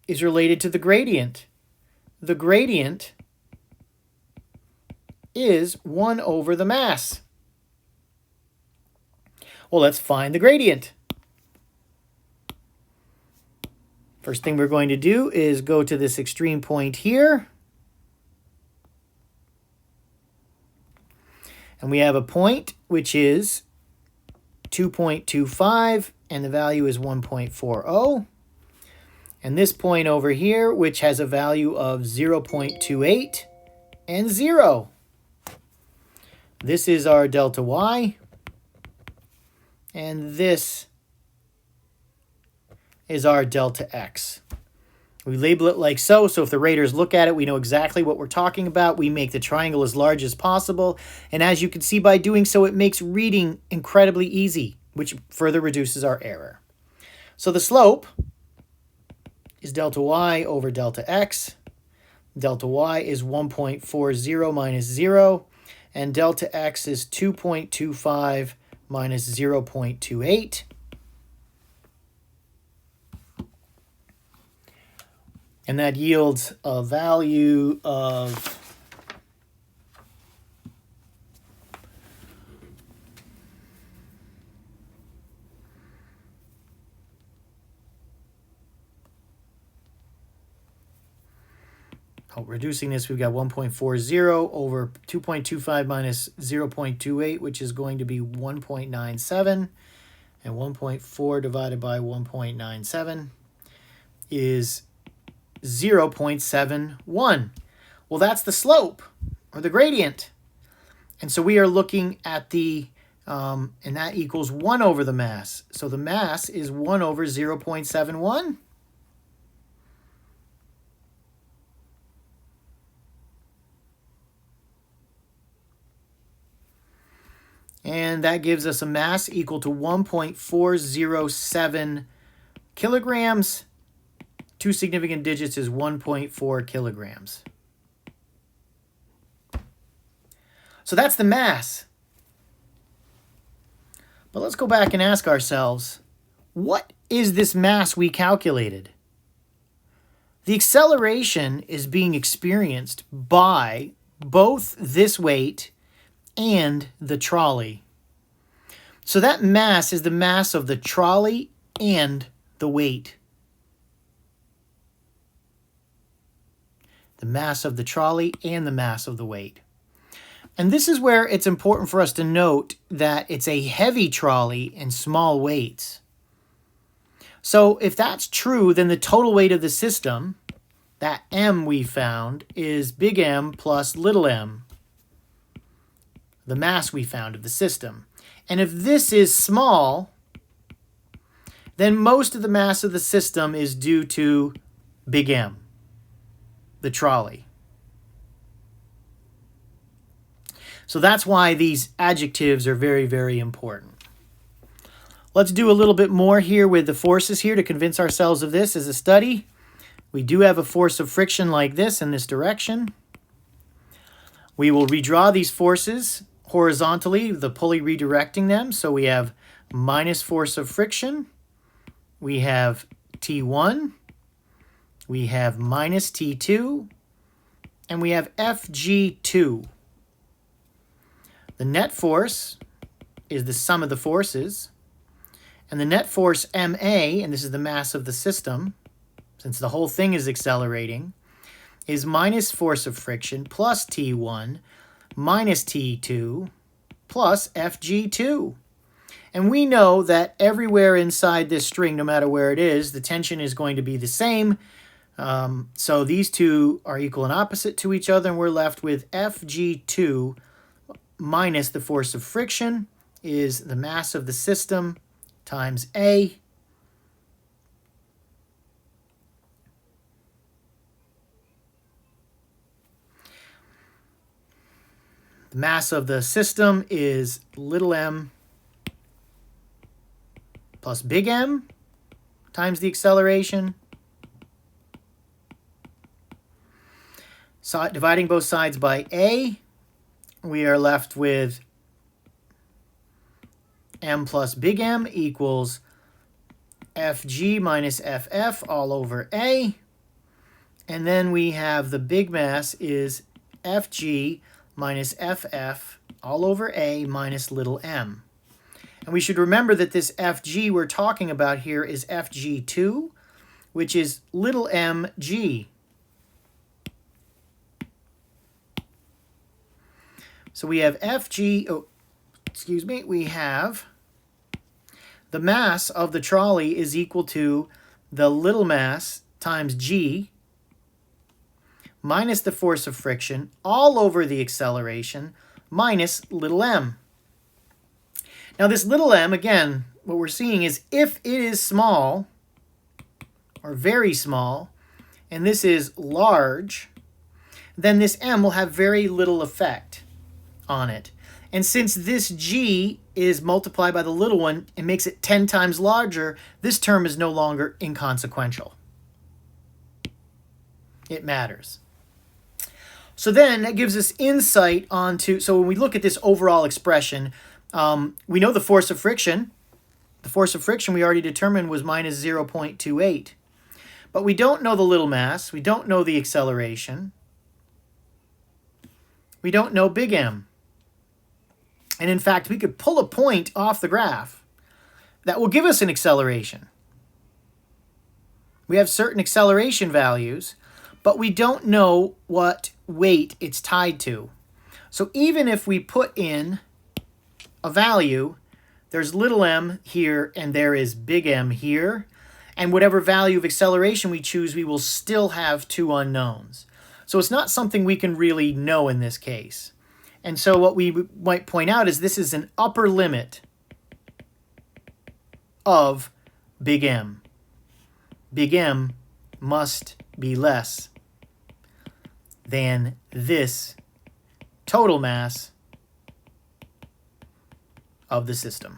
is related to the gradient. The gradient is 1 over the mass. Well, let's find the gradient. First thing we're going to do is go to this extreme point here. And we have a point which is 2.25, and the value is 1.40. And this point over here, which has a value of 0.28 and 0. This is our delta y. And this is our delta x. We label it like so, so if the raters look at it, we know exactly what we're talking about. We make the triangle as large as possible. And as you can see by doing so, it makes reading incredibly easy, which further reduces our error. So the slope is delta y over delta x. Delta y is 1.40 minus 0. And delta x is 2.25 minus 0.28. And that yields a value of 1.40 over 2.25 minus 0.28, which is going to be 1.97. And 1.4 divided by 1.97 is 0.71. Well, that's the slope, or the gradient. And so we are looking at the, and that equals 1 over the mass. So the mass is 1 over 0.71. And that gives us a mass equal to 1.407 kilograms. Two significant digits is 1.4 kilograms. So that's the mass. But let's go back and ask ourselves, what is this mass we calculated? The acceleration is being experienced by both this weight and the trolley. So that mass is the mass of the trolley and the weight. The mass of the trolley and the mass of the weight. And this is where it's important for us to note that it's a heavy trolley and small weights. So if that's true, then the total weight of the system, that M we found, is big M plus little m, the mass we found of the system. And if this is small, then most of the mass of the system is due to big M, the trolley. So that's why these adjectives are very, very important. Let's do a little bit more here with the forces here to convince ourselves of this as a study. We do have a force of friction like this in this direction. We will redraw these forces horizontally, the pulley redirecting them. So we have minus force of friction. We have T1. We have minus T2. And we have FG2. The net force is the sum of the forces. And the net force MA, and this is the mass of the system, since the whole thing is accelerating, is minus force of friction plus T1 minus T2 plus FG2. And we know that everywhere inside this string, no matter where it is, the tension is going to be the same. So these two are equal and opposite to each other, and we're left with FG2 minus the force of friction is the mass of the system times A. The mass of the system is little m plus big M times the acceleration. So dividing both sides by A, we are left with m plus big M equals Fg minus Ff all over A. And then we have the big mass is Fg minus Ff all over A minus little m. And we should remember that this Fg we're talking about here is Fg2, which is little mg. So we have we have the mass of the trolley is equal to the little mass times g minus the force of friction all over the acceleration minus little m. Now this little m, again, what we're seeing is if it is small, or very small, and this is large, then this m will have very little effect on it. And since this g is multiplied by the little one and makes it 10 times larger, this term is no longer inconsequential. It matters. So then that gives us insight onto, so when we look at this overall expression, we know the force of friction. The force of friction we already determined was minus 0.28. But we don't know the little mass. We don't know the acceleration. We don't know big M. And in fact, we could pull a point off the graph that will give us an acceleration. We have certain acceleration values, but we don't know what weight it's tied to. So even if we put in a value, there's little m here and there is big M here, and whatever value of acceleration we choose, we will still have two unknowns. So it's not something we can really know in this case. And so what we might point out is this is an upper limit of big M. Big M must be less than this total mass of the system.